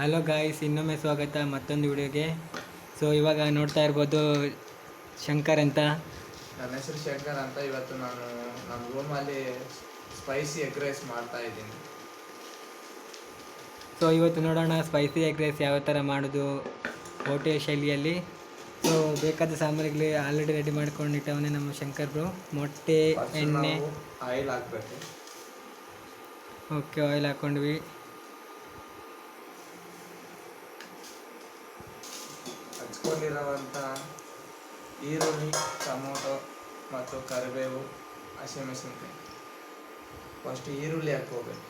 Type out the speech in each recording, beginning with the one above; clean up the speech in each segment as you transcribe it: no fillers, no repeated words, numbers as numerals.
Hello guys, ಇನ್ನೊಮ್ಮೆ ಸ್ವಾಗತ ಮತ್ತೊಂದು ವಿಡಿಯೋಗೆ. ಸೊ ಇವಾಗ ನೋಡ್ತಾ ಇರ್ಬೋದು ಶಂಕರ್ ಅಂತ. ನನ್ನ ಹೆಸರು ಶಂಕರ್ ಅಂತ. ಇವತ್ತು ನಾನು ನಮ್ಮ ರೂಮಲ್ಲಿ ಸ್ಪೈಸಿ ಎಗ್ ರೈಸ್ ಮಾಡ್ತಾ ಇದ್ದೀನಿ. ಸೊ ಇವತ್ತು ನೋಡೋಣ ಸ್ಪೈಸಿ ಎಗ್ ರೈಸ್ ಯಾವ ಥರ ಮಾಡೋದು ಹೋಟೆಲ್ ಶೈಲಿಯಲ್ಲಿ. ಸೊ ಬೇಕಾದ ಸಾಮಗ್ರಿಗಳು ಆಲ್ರೆಡಿ ರೆಡಿ ಮಾಡ್ಕೊಂಡಿಟ್ಟವನೇ ನಮ್ಮ ಶಂಕರ್ ಬ್ರೋ. ಮೊಟ್ಟೆ, ಎಣ್ಣೆ, ಆಯಿಲ್ ಹಾಕಬೇಕು. Okay, oil ಹಾಕ್ಕೊಂಡ್ವಿ. ಹಚ್ಕೊಂಡಿರೋವಂಥ ಈರುಳ್ಳಿ, ಟೊಮೊಟೊ ಮತ್ತು ಕರಿಬೇವು, ಹಸಿಮೆಣಸಿನ್ಕಾಯಿ. ಫಸ್ಟ್ ಈರುಳ್ಳಿ ಹಾಕ್ಕೋಬೇಕು.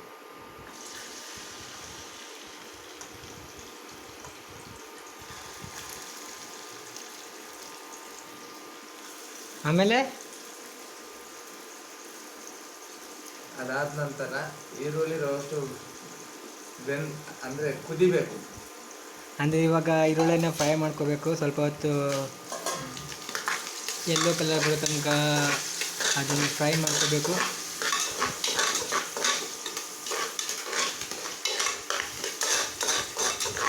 ಆಮೇಲೆ ಅದಾದ ನಂತರ ಈರುಳ್ಳಿ ರೋಸ್ಟು ಅಂದರೆ ಕುದಿಬೇಕು. ಅಂದರೆ ಇವಾಗ ಈರುಳ್ಳಿನ ಫ್ರೈ ಮಾಡ್ಕೋಬೇಕು. ಸ್ವಲ್ಪ ಹೊತ್ತು ಯೆಲ್ಲೋ ಕಲರ್ ಬರೋ ತನಕ ಅದನ್ನು ಫ್ರೈ ಮಾಡ್ಕೋಬೇಕು.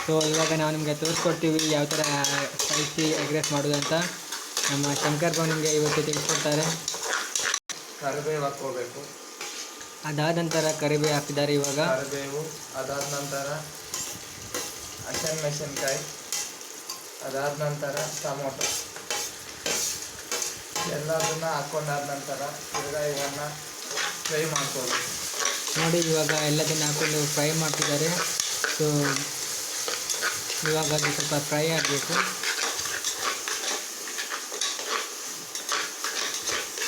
ಸೊ ಇವಾಗ ನಾವು ನಿಮಗೆ ತೋರಿಸ್ಕೊಡ್ತೀವಿ ಯಾವ ಥರ ಸ್ಪೈಸಿ ಎಗ್ ರೈಸ್ ಮಾಡೋದು ಅಂತ. ನಮ್ಮ ಶಂಕರ್ ಬ್ರೋ ನಿಮಗೆ ಇವತ್ತು ತಿಳಿಸ್ಕೊಡ್ತಾರೆ. ಕರಿಬೇವು ಹಾಕ್ಕೋಬೇಕು. ಅದಾದ ನಂತರ ಕರಿಬೇವು ಹಾಕಿದ್ದಾರೆ. ಇವಾಗ ಕರಿಬೇವು ಅದಾದ ನಂತರ ಹಸಿಮೆಣಸಿನ್ಕಾಯಿ, ಅದಾದ ನಂತರ ಟೊಮೊಟೊ ಎಲ್ಲದನ್ನ ಹಾಕ್ಕೊಂಡಾದ ನಂತರ ತಿರ್ಗಾ ಇವನ್ನ ಫ್ರೈ ಮಾಡ್ಕೋಬೇಕು. ನೋಡಿ, ಇವಾಗ ಎಲ್ಲದನ್ನು ಹಾಕ್ಕೊಂಡು ಫ್ರೈ ಮಾಡ್ತಿದ್ದಾರೆ. ಸೊ ಇವಾಗ ಅದು ಸ್ವಲ್ಪ ಫ್ರೈ ಆಗಬೇಕು.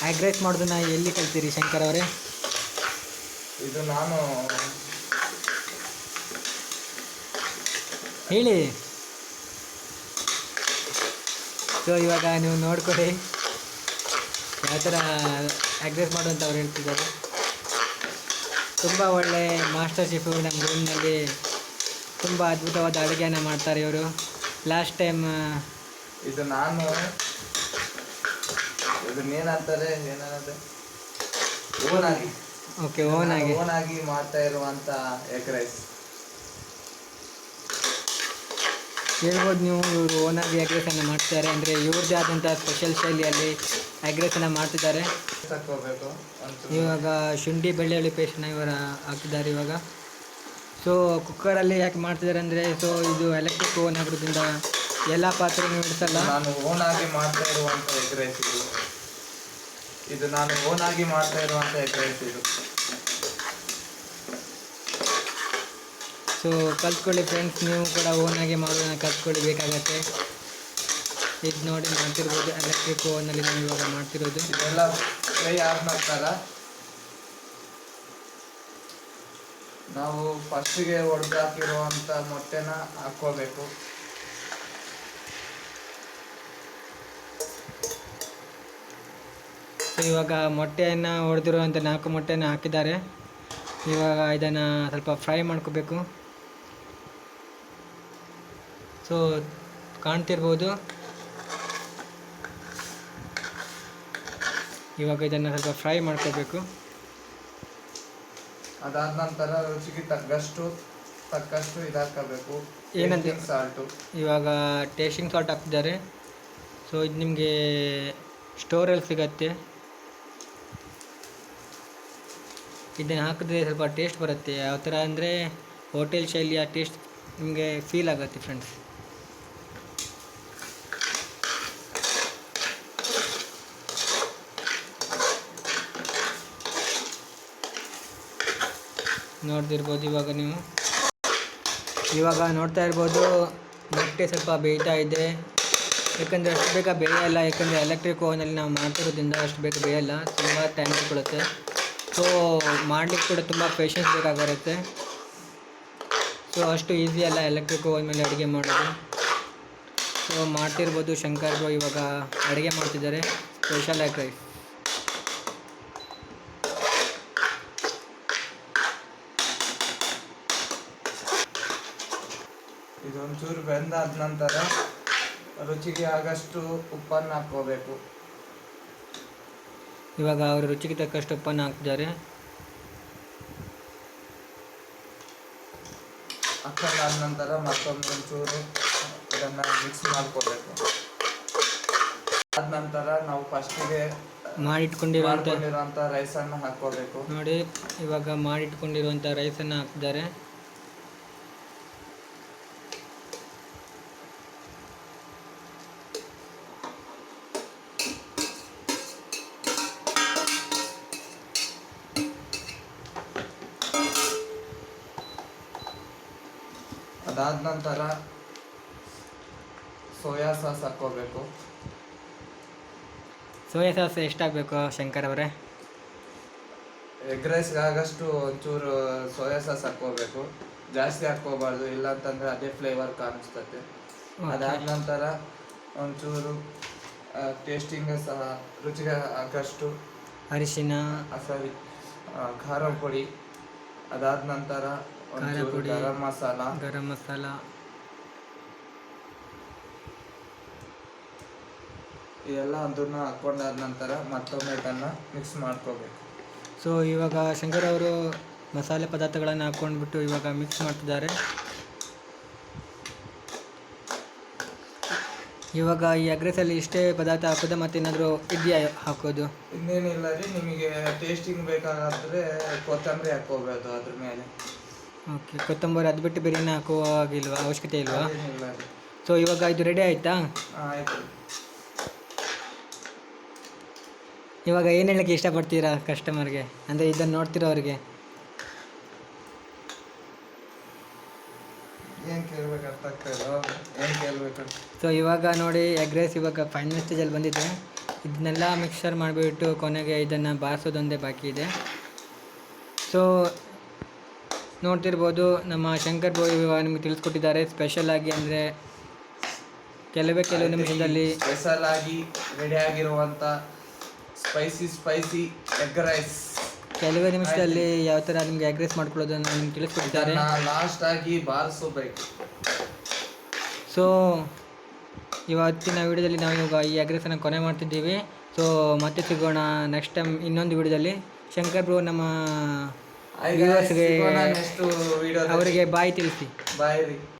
ಎಗ್ ರೈಸ್ ಮಾಡೋದನ್ನ ಎಲ್ಲಿ ಕಲ್ತೀರಿ ಶಂಕರ್ ಅವರೇ? ಇದು ನಾನು ಹೇಳಿ. ಸೊ ಇವಾಗ ನೀವು ನೋಡ್ಕೊಳ್ಳಿ ಯಾವ ಥರ ಎಗ್ ರೈಸ್ ಮಾಡೋಂತ ಅವ್ರು ಹೇಳ್ತಿದ್ದಾರೆ. ತುಂಬ ಒಳ್ಳೆ ಮಾಸ್ಟರ್ ಶೆಫು. ನಮ್ಮ ರೂಮ್ನಲ್ಲಿ ತುಂಬ ಅದ್ಭುತವಾದ ಅಡುಗೆಯನ್ನು ಮಾಡ್ತಾರೆ ಇವರು. ಲಾಸ್ಟ್ ಟೈಮ್ ಇದು ನಾನು ಇದನ್ನೇನಂತಾರೆ ಏನಂದರೆ ಓನಾಗಿ ಮಾಡ್ತಾ ಇರುವಂಥ ಎಗ್ ರೈಸ್ ಹೇಳ್ಬೋದು ನೀವು. ಇವರು ಓನಾಗಿ ಎಗ್ ರೈಸನ್ನು ಮಾಡ್ತಿದ್ದಾರೆ. ಅಂದರೆ ಇವ್ರದ್ದೇ ಆದಂಥ ಸ್ಪೆಷಲ್ ಶೈಲಿಯಲ್ಲಿ ಎಗ್ ರೈಸನ್ನು ಮಾಡ್ತಿದ್ದಾರೆ. ತಕ್ಕೋಬೇಕು. ಇವಾಗ ಶುಂಠಿ ಬೆಳ್ಳುಳ್ಳಿ ಪೇಸ್ಟನ್ನ ಇವರು ಹಾಕ್ತಿದ್ದಾರೆ ಇವಾಗ. ಸೊ ಕುಕ್ಕರಲ್ಲಿ ಯಾಕೆ ಮಾಡ್ತಿದ್ದಾರೆ ಅಂದರೆ, ಸೊ ಇದು ಎಲೆಕ್ಟ್ರಿಕ್ ಓವನ್ ಆಗಿರೋದ್ರಿಂದ ಎಲ್ಲ ಪಾತ್ರೆನೂ ಇಡ್ಸಲ್ಲ. ನಾನು ಓನಾಗಿ ಮಾಡ್ತಾ ಇರುವಂಥ ಎಗ್ ರೈಸ್ ಇದು ನಾನು ಓನಾಗಿ ಮಾಡ್ತಾ ಇರುವಂಥ ಎಗ್ ರೈಸ್ ಇದು. ಸೊ ಕಲ್ತ್ಕೊಳ್ಳಿ ಫ್ರೆಂಡ್ಸ್, ನೀವು ಕೂಡ ಓನಾಗಿ ಮಾಡೋದನ್ನು ಕಲ್ತ್ಕೊಳ್ಳಿ ಬೇಕಾಗತ್ತೆ. ಇದು ನೋಡಿ ಮಾಡ್ತಿರ್ಬೋದು, ಎಲೆಕ್ಟ್ರಿಕ್ ಓವನಲ್ಲಿ ನಾವು ಇವಾಗ ಮಾಡ್ತಿರೋದು. ಇದೆಲ್ಲ ಫ್ರೈ ಆದ ನಂತರ ನಾವು ಫಸ್ಟಿಗೆ ಒಡೆದಾಕಿರುವಂಥ ಮೊಟ್ಟೆನ ಹಾಕ್ಕೋಬೇಕು. ಸೊ ಇವಾಗ ಮೊಟ್ಟೆಯನ್ನು ಹೊಡೆದಿರುವಂಥ 4 ಮೊಟ್ಟೆಯನ್ನು ಹಾಕಿದ್ದಾರೆ. ಇವಾಗ ಇದನ್ನು ಸ್ವಲ್ಪ ಫ್ರೈ ಮಾಡ್ಕೋಬೇಕು. ಸೊ ಕಾಣ್ತಿರ್ಬೋದು, ಇವಾಗ ಇದನ್ನು ಸ್ವಲ್ಪ ಫ್ರೈ ಮಾಡ್ಕೋಬೇಕು. ಅದಾದ ನಂತರ ರುಚಿಗೆ ತಕ್ಕಷ್ಟು ಇದು ಹಾಕಬೇಕು. ಏನಂತ ಸಾಲ್ಟು. ಇವಾಗ ಟೇಸ್ಟಿಂಗ್ ಸಾಲ್ಟ್ ಹಾಕ್ತಿದ್ದಾರೆ. ಸೊ ಇದು ನಿಮಗೆ ಸ್ಟೋರಲ್ಲಿ ಸಿಗತ್ತೆ. ಇದನ್ನು ಹಾಕಿದ್ರೆ ಸ್ವಲ್ಪ ಟೇಸ್ಟ್ ಬರುತ್ತೆ. ಯಾವ ಥರ ಅಂದರೆ ಹೋಟೆಲ್ ಶೈಲಿಯ ಟೇಸ್ಟ್ ನಿಮಗೆ ಫೀಲ್ ಆಗುತ್ತೆ ಫ್ರೆಂಡ್ಸ್. ನೋಡ್ತಿರ್ಬೋದು ಇವಾಗ ನೋಡ್ತಾ ಇರ್ಬೋದು ಮೊಟ್ಟೆ ಸ್ವಲ್ಪ ಬೇಯ್ತಾ ಇದೆ. ಯಾಕಂದರೆ ಅಷ್ಟು ಬೇಗ ಬೇಯಲ್ಲ, ಯಾಕಂದರೆ ಎಲೆಕ್ಟ್ರಿಕ್ ಓವನಲ್ಲಿ ನಾವು ಮಾಡ್ತಿರೋದ್ರಿಂದ ಅಷ್ಟು ಬೇಗ ಬೇಯಲ್ಲ, ತುಂಬ ಟೈಮ್ ತಗೊಳುತ್ತೆ. ಸೊ ಮಾಡಲಿಕ್ಕೆ ಕೂಡ ತುಂಬ ಪೇಷನ್ಸ್ ಬೇಕಾಗಿರುತ್ತೆ. ಸೊ ಅಷ್ಟು ಈಸಿ ಅಲ್ಲ ಎಲೆಕ್ಟ್ರಿಕ್ ಓವನ್ ಮೇಲೆ ಅಡುಗೆ ಮಾಡೋದು. ಸೊ ಮಾಡ್ತಿರ್ಬೋದು ಶಂಕರ್ ಬ್ರೋ ಇವಾಗ ಅಡುಗೆ ಮಾಡ್ತಿದ್ದಾರೆ ಸ್ಪೆಷಲ್ ಎಗ್ ರೈಸ್. ಇದೊಂಚೂರು ಬೆಂದಾದ ನಂತರ ರುಚಿಗೆ ಆಗಷ್ಟು ಉಪ್ಪನ್ನು ಹಾಕ್ಕೋಬೇಕು. ಇವಾಗ ಅವರು ರುಚಿಗೆ ತಕ್ಕಷ್ಟು ಉಪ್ಪನ್ನು ಹಾಕ್ತಿದ್ದಾರೆ. ಹಾಕೊಂಡಾದ ನಂತರ ಮತ್ತೊಂದು ಒಂಚೂರು ಇದನ್ನು ಮಿಕ್ಸ್ ಮಾಡ್ಕೋಬೇಕು. ಆದ ನಂತರ ನಾವು ಫಸ್ಟಿಗೆ ಮಾಡಿಟ್ಕೊಂಡಿರುವಂಥ ರೈಸನ್ನು ಹಾಕ್ಕೋಬೇಕು. ನೋಡಿ, ಇವಾಗ ಮಾಡಿಟ್ಕೊಂಡಿರುವಂಥ ರೈಸನ್ನು ಹಾಕಿದ್ದಾರೆ. ಅದಾದ ನಂತರ ಸೋಯಾ ಸಾಸ್ ಹಾಕ್ಕೋಬೇಕು. ಸೋಯಾ ಸಾಸ್ ಎಷ್ಟಾಗಬೇಕು ಶಂಕರ್ ಅವರೇ? ಎಗ್ ರೈಸ್ಗೆ ಆಗಷ್ಟು ಒಂಚೂರು ಸೋಯಾ ಸಾಸ್ ಹಾಕ್ಕೋಬೇಕು, ಜಾಸ್ತಿ ಹಾಕ್ಕೋಬಾರ್ದು, ಇಲ್ಲ ಅಂತಂದರೆ ಅದೇ ಫ್ಲೇವರ್ ಕಾಣಿಸ್ತದೆ. ಅದಾದ ನಂತರ ಒಂಚೂರು ಟೇಸ್ಟಿಂಗ್ ಸಹ ರುಚಿಗೆ ಆಗಷ್ಟು ಅರಿಶಿನ, ಖಾರ ಪುಡಿ. ಅದಾದ ನಂತರ ಒಂಚೂರು ಗರಂ ಮಸಾಲ ಇದೆಲ್ಲ ಅದನ್ನ ಹಾಕೊಂಡಾದ ನಂತರ ಮತ್ತೊಮ್ಮೆ ಇದನ್ನು ಮಿಕ್ಸ್ ಮಾಡ್ಕೋಬೇಕು. ಸೊ ಇವಾಗ ಶಂಕರ್ ಅವರು ಮಸಾಲೆ ಪದಾರ್ಥಗಳನ್ನು ಹಾಕ್ಕೊಂಡ್ಬಿಟ್ಟು ಇವಾಗ ಮಿಕ್ಸ್ ಮಾಡ್ತಿದ್ದಾರೆ. ಇವಾಗ ಈ ಎಗ್ ರೈಸಲ್ಲಿ ಇಷ್ಟೇ ಪದಾರ್ಥ ಹಾಕೋದು ಮತ್ತು ಏನಾದರೂ ಇದೆಯಾ ಹಾಕೋದು? ಇನ್ನೇನಿಲ್ಲ ರೀ, ನಿಮಗೆ ಟೇಸ್ಟಿಂಗ್ ಬೇಕಾದ್ರೆ ಕೊತ್ತಂಬರಿ ಹಾಕ್ಕೋಬೋದು ಅದ್ರ ಮೇಲೆ. ಓಕೆ, ಕೊತ್ತಂಬರಿ ಅದು ಬಿಟ್ಟು ಬಿರಿಯಾನಿ ಹಾಕುವಾಗಿಲ್ವಾ? ಅವಶ್ಯಕತೆ ಇಲ್ವಾ? ಏನಿಲ್ಲ ರೀ. ಸೊ ಇವಾಗ ಇದು ರೆಡಿ ಆಯಿತಾ? ಆಯಿತು. ಇವಾಗ ಏನು ಹೇಳೋಕ್ಕೆ ಇಷ್ಟಪಡ್ತೀರಾ ಕಸ್ಟಮರ್ಗೆ, ಅಂದರೆ ಇದನ್ನು ನೋಡ್ತಿರೋರಿಗೆ? ಏನು ಕೇಳ್ಬೇಕು ಅರ್ಥ ಆಗ್ತಾಯಿಲ್ಲ, ಏನು ಕೇಳಬೇಕು? ಸೊ ಇವಾಗ ನೋಡಿ, ಎಗ್ ರೈಸ್ ಇವಾಗ ಫೈನಲ್ ಸ್ಟೇಜಲ್ಲಿ ಬಂದಿದೆ. ಇದನ್ನೆಲ್ಲ ಮಿಕ್ಸರ್ ಮಾಡಿಬಿಟ್ಟು ಕೊನೆಗೆ ಇದನ್ನು ಬಾರಿಸೋದೊಂದೇ ಬಾಕಿ ಇದೆ. ಸೊ ನೋಡ್ತಿರ್ಬೋದು, ನಮ್ಮ ಶಂಕರ್ ಬಾಯ್ ಇವಾಗ ನಿಮಗೆ ತಿಳಿಸ್ಕೊಟ್ಟಿದ್ದಾರೆ ಸ್ಪೆಷಲಾಗಿ, ಅಂದರೆ ಕೆಲವೇ ನಿಮಿಷದಲ್ಲಿ ಸ್ಪೆಷಲ್ ಆಗಿ ರೆಡಿಯಾಗಿರುವಂಥ ಸ್ಪೈಸಿ ಎಗ್ ರೈಸ್ ಕೆಲವೇ ನಿಮಿಷದಲ್ಲಿ ಯಾವ ಥರ ನಿಮಗೆ ಎಗ್ ರೈಸ್ ಮಾಡ್ಕೊಳ್ಳೋದನ್ನು ನಿಮ್ಗೆ ತಿಳಿಸ್ಕೊಟ್ಟಿದ್ದಾರೆ. ಲಾಸ್ಟ್ ಆಗಿ ಬಾರಿಸಬೇಕು. ಸೊ ಇವತ್ತಿನ ವಿಡಿಯೋದಲ್ಲಿ ನಾವು ಇವಾಗ ಈ ಎಗ್ ರೈಸನ್ನು ಕೊನೆ ಮಾಡ್ತಿದ್ದೀವಿ. ಸೊ ಮತ್ತೆ ಸಿಗೋಣ ನೆಕ್ಸ್ಟ್ ಟೈಮ್ ಇನ್ನೊಂದು ವಿಡಿಯೋದಲ್ಲಿ. ಶಂಕರ್ ಬ್ರೋ ನಮ್ಮ ವ್ಯೂವರ್ಸ್ಗೆ ಅವರಿಗೆ ಬಾಯ್ ತಿಳಿಸಿ. ಬಾಯ್ ರೀ.